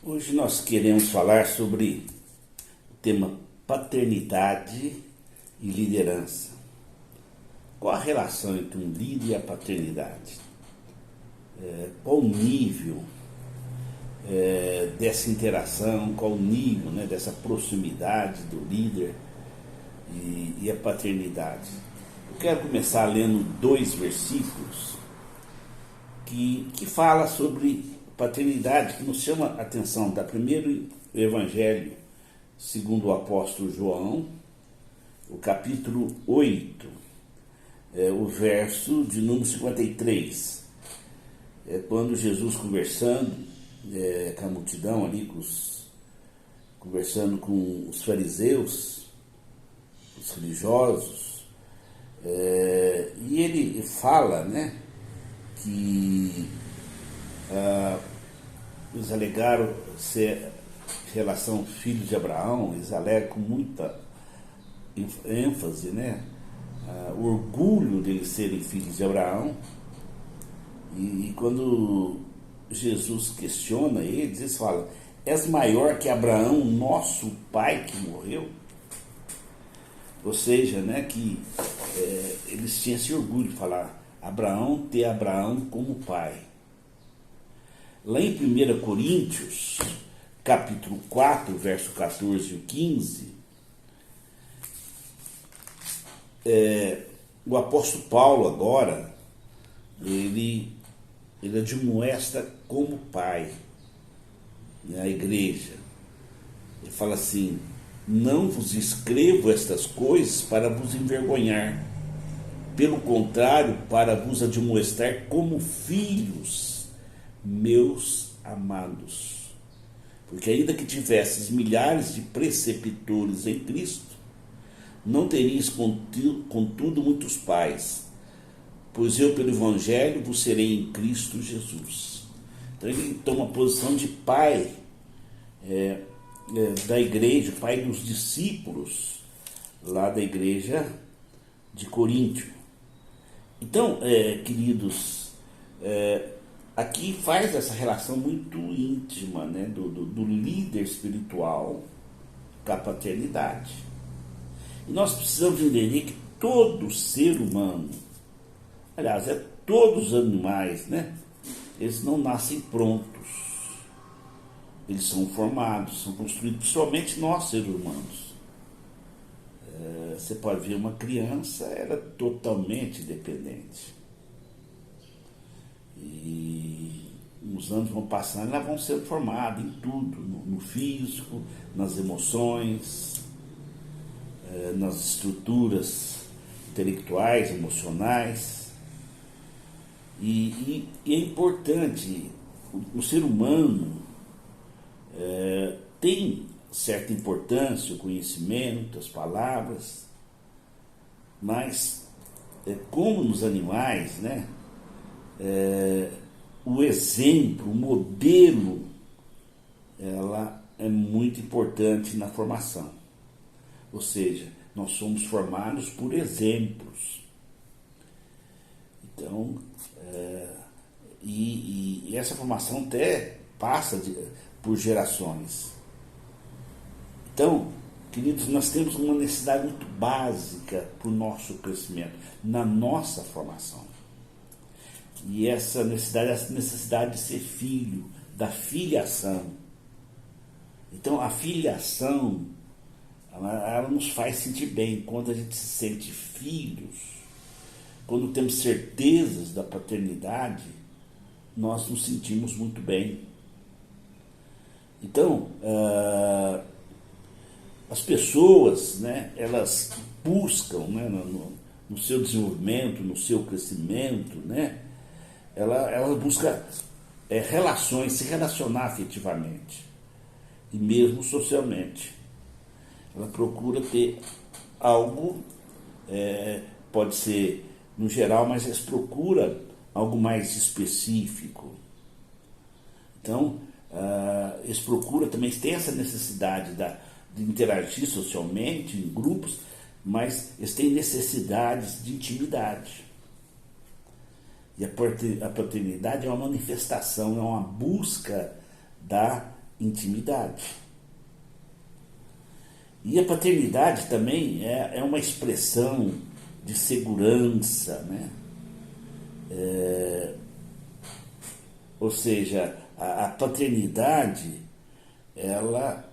Hoje nós queremos falar sobre o tema paternidade e liderança. Qual a relação entre um líder e a paternidade? Qual o nível dessa interação, qual o nível, dessa proximidade do líder e a paternidade? Eu quero começar lendo 2 versículos que fala sobre paternidade, que nos chama a atenção. Da primeiro Evangelho segundo o apóstolo João, o capítulo 8, o verso de número 53. Quando Jesus conversando com a multidão ali, conversando com os fariseus, os religiosos, e ele fala, que eles alegaram ser relação filhos de Abraão. Eles alegam com muita ênfase, o orgulho deles serem filhos de Abraão. E quando Jesus questiona eles falam: és maior que Abraão, nosso pai que morreu? Ou seja, que eles tinham esse orgulho de falar ter Abraão como pai. Lá em 1 Coríntios, capítulo 4, verso 14 e 15, o apóstolo Paulo agora, ele admoesta como pai a igreja. Ele fala assim: não vos escrevo estas coisas para vos envergonhar, pelo contrário, para vos admoestar como filhos, meus amados. Porque ainda que tivesses milhares de preceptores em Cristo, não teríeis contudo muitos pais, pois eu pelo Evangelho vos serei em Cristo Jesus. Então ele toma a posição de pai da igreja, pai dos discípulos lá da igreja de Coríntio. Então, queridos, aqui faz essa relação muito íntima, do líder espiritual com a paternidade. E nós precisamos entender que todo ser humano, aliás, todos os animais, eles não nascem prontos. Eles são formados, são construídos, principalmente nós, seres humanos. Você pode ver uma criança, ela é totalmente dependente. E os anos vão passando, elas vão sendo formadas em tudo, no físico, nas emoções, nas estruturas intelectuais, emocionais. E é importante, o ser humano tem certa importância, o conhecimento, as palavras, mas como nos animais, o exemplo, o modelo, ela é muito importante na formação. Ou seja, nós somos formados por exemplos. Então, e essa formação até passa por gerações. Então, queridos, nós temos uma necessidade muito básica para o nosso crescimento, na nossa formação. E essa necessidade é a necessidade de ser filho, da filiação. Então, a filiação, ela nos faz sentir bem. Quando a gente se sente filhos, quando temos certezas da paternidade, nós nos sentimos muito bem. Então, as pessoas, elas buscam, no seu desenvolvimento, no seu crescimento, ela busca relações, se relacionar afetivamente e mesmo socialmente. Ela procura ter algo, pode ser no geral, mas eles procuram algo mais específico. Então, eles procuram também, tem essa necessidade de interagir socialmente, em grupos, mas eles têm necessidades de intimidade. E a paternidade é uma manifestação, é uma busca da intimidade. E a paternidade também é uma expressão de segurança, né? Ou seja, a paternidade, ela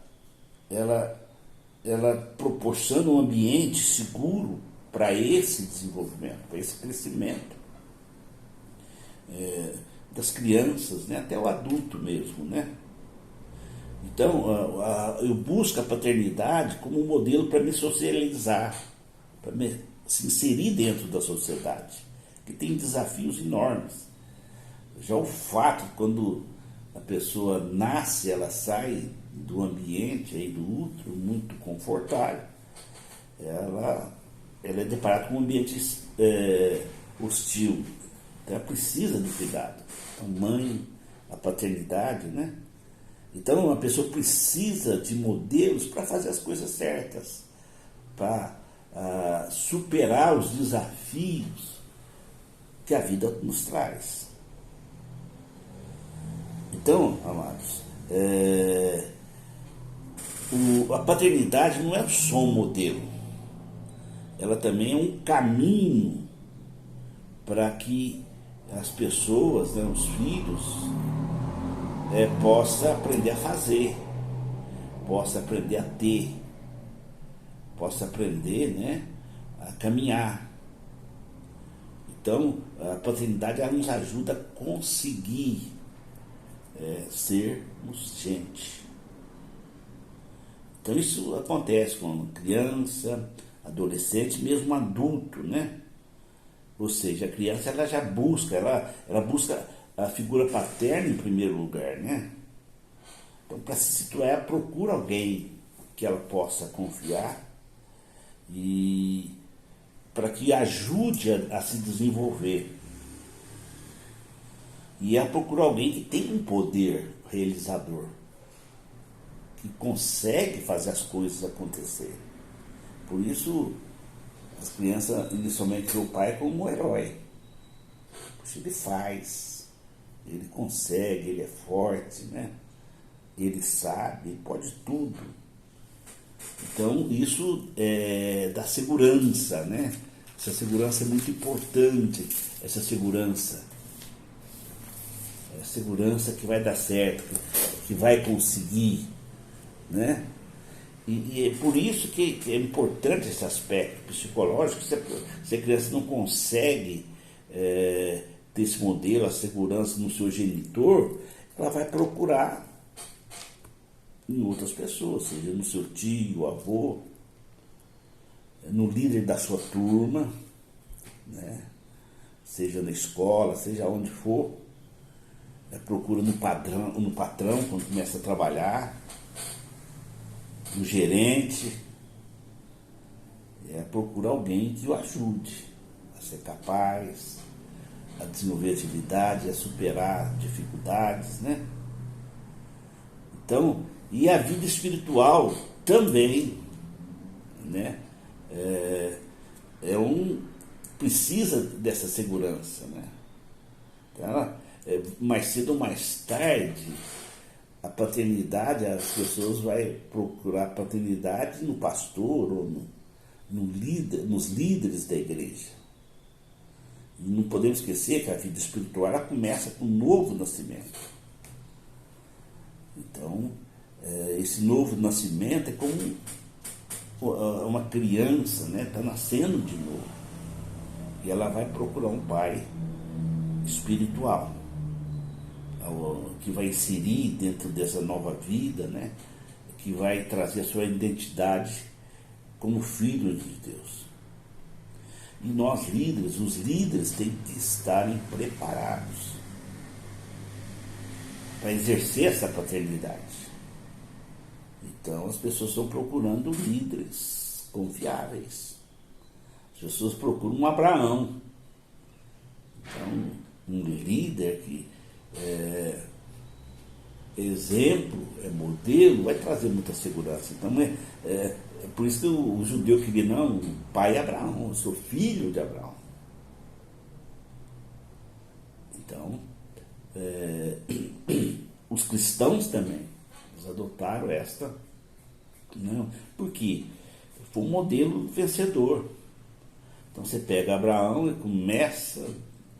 proporciona um ambiente seguro para esse desenvolvimento, para esse crescimento das crianças, né? Até o adulto mesmo, né? Então, eu busco a paternidade como um modelo para me socializar, para me se inserir dentro da sociedade, que tem desafios enormes. Já o fato, quando a pessoa nasce, ela sai do ambiente aí do útero muito confortável, ela é deparada com um ambiente hostil. Então ela precisa de cuidado. A mãe, a paternidade, né? Então a pessoa precisa de modelos para fazer as coisas certas, para superar os desafios que a vida nos traz. Então, amados, a paternidade não é só um modelo, ela também é um caminho para que as pessoas, né, os filhos, possam aprender a fazer, possam aprender a ter, possam aprender, né, a caminhar. Então, a paternidade ela nos ajuda a conseguir sermos gente. Então isso acontece com criança, adolescente, mesmo adulto, né? Ou seja, a criança ela já busca, ela busca a figura paterna em primeiro lugar, né? Então, para se situar, ela procura alguém que ela possa confiar e para que ajude a se desenvolver. E ela procura alguém que tem um poder realizador, que consegue fazer as coisas acontecerem. Por isso, as crianças inicialmente veem o pai como um herói. Porque ele faz, ele consegue, ele é forte, né? Ele sabe, ele pode tudo. Então, isso dá segurança, né? Essa segurança é muito importante, essa segurança. É a segurança que vai dar certo, que vai conseguir, né? E é por isso que é importante esse aspecto psicológico. Se a criança não consegue ter esse modelo, a segurança no seu genitor, ela vai procurar em outras pessoas, seja no seu tio, avô, no líder da sua turma, né? Seja na escola, seja onde for, procura no patrão quando começa a trabalhar, no gerente, procura alguém que o ajude a ser capaz, a desenvolver atividade, a superar dificuldades, né? Então, e a vida espiritual também, né? Precisa dessa segurança, né? Então, mais cedo ou mais tarde, a paternidade, as pessoas vão procurar paternidade no pastor ou nos líderes da igreja. E não podemos esquecer que a vida espiritual ela começa com um novo nascimento. Então, esse novo nascimento é como uma criança, né? Está nascendo de novo. E ela vai procurar um pai espiritual, que vai inserir dentro dessa nova vida, né? Que vai trazer a sua identidade como filho de Deus. E nós líderes, os líderes têm que estarem preparados para exercer essa paternidade. Então as pessoas estão procurando líderes confiáveis. As pessoas procuram um Abraão. Então, um líder que exemplo, modelo, vai trazer muita segurança. Então, é por isso que o judeu queria, não, o pai é Abraão, eu sou filho de Abraão. Então, os cristãos também, os Eles adotaram esta, não, porque foi um modelo vencedor. Então você pega Abraão e começa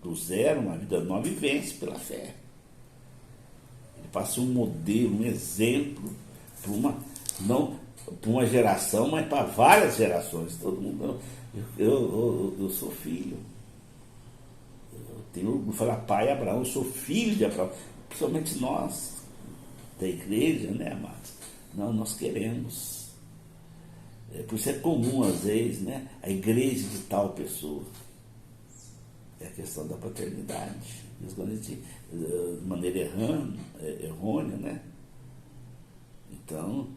do zero, uma vida nova, e vence pela fé. Ele passa um modelo, um exemplo para uma, não para uma geração, mas para várias gerações. Todo mundo, eu sou filho. Eu tenho que falar pai Abraão, eu sou filho de Abraão. Principalmente nós, da igreja, né, amados? Não, nós queremos. Por isso é comum, às vezes, né, a igreja de tal pessoa. É a questão da paternidade. Quando a gente, de maneira errônea, né? Então,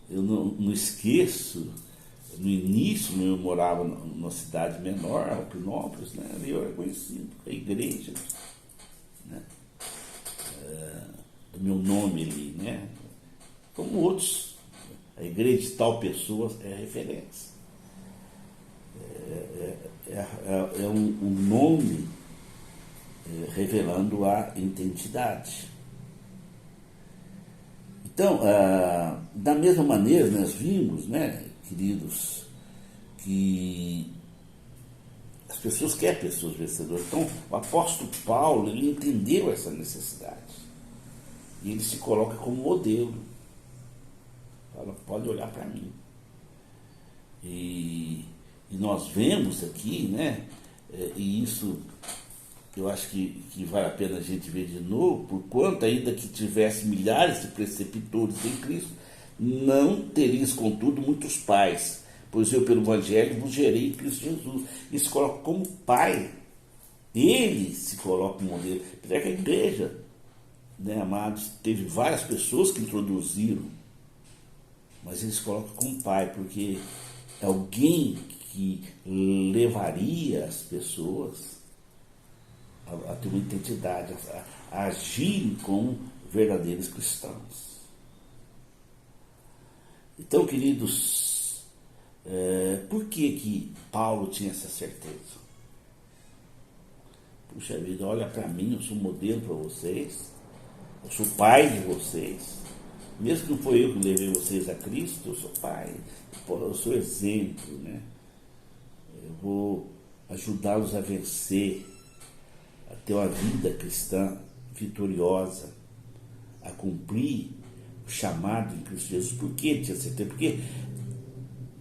eu não esqueço, no início, eu morava numa cidade menor, Alpinópolis, né? Eu era conhecido, a igreja, né? Do meu nome ali, né? Como outros, a igreja de tal pessoa é a referência. É um nome revelando a identidade. Então, da mesma maneira, nós vimos, né, queridos, que as pessoas querem pessoas vencedoras. Então, o apóstolo Paulo, ele entendeu essa necessidade. E ele se coloca como modelo. Fala, pode olhar para mim. E nós vemos aqui, né, e isso eu acho que vale a pena a gente ver de novo, por quanto ainda que tivesse milhares de preceptores em Cristo, não terias, contudo, muitos pais, pois eu, pelo Evangelho, vos gerei em Cristo Jesus. E se coloca como pai. Ele se coloca como modelo. Apesar que a igreja, né, amados, teve várias pessoas que introduziram, mas ele se coloca como pai, porque é alguém que levaria as pessoas a ter uma identidade, a agir como verdadeiros cristãos. Então, queridos, por que Paulo tinha essa certeza? Puxa vida, olha para mim, eu sou modelo para vocês, eu sou pai de vocês. Mesmo que não foi eu que levei vocês a Cristo, eu sou pai, eu sou exemplo, né? Eu vou ajudá-los a vencer, a ter uma vida cristã vitoriosa, a cumprir o chamado em Cristo Jesus. Por que ele tinha certeza? Porque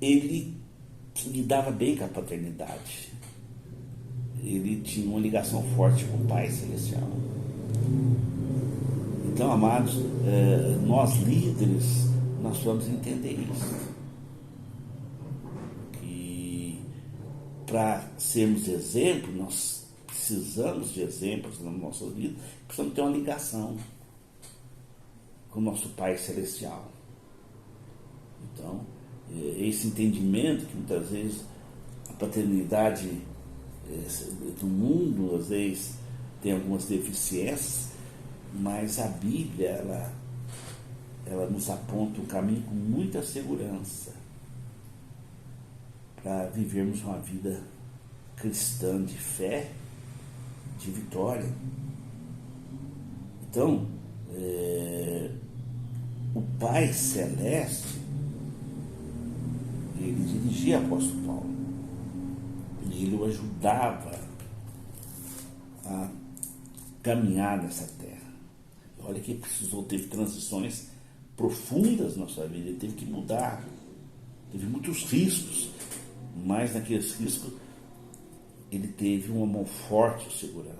ele lidava bem com a paternidade. Ele tinha uma ligação forte com o Pai Celestial. Então, amados, nós líderes, nós vamos entender isso. Que para sermos exemplo, nós precisamos de exemplos na nossa vida, precisamos ter uma ligação com o nosso Pai Celestial. Então, esse entendimento que muitas vezes a paternidade do mundo, às vezes, tem algumas deficiências, mas a Bíblia, ela nos aponta um caminho com muita segurança para vivermos uma vida cristã de fé, de vitória. Então, o Pai Celeste, ele dirigia o apóstolo Paulo, e ele o ajudava a caminhar nessa terra. Olha que teve transições profundas na sua vida, ele teve que mudar, teve muitos riscos, mas naqueles riscos ele teve uma mão forte o segurando.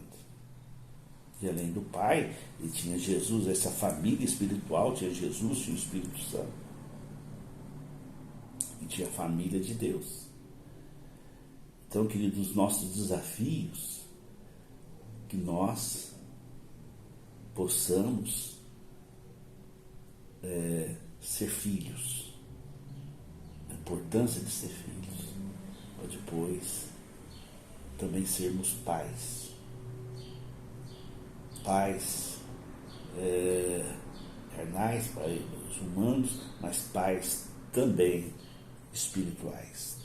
E além do Pai, ele tinha Jesus, essa família espiritual, tinha Jesus, tinha o Espírito Santo. E tinha a família de Deus. Então, queridos, os nossos desafios, que nós possamos ser filhos. A importância de ser filhos. Para depois também sermos pais. Pais carnais, pais humanos, mas pais também espirituais.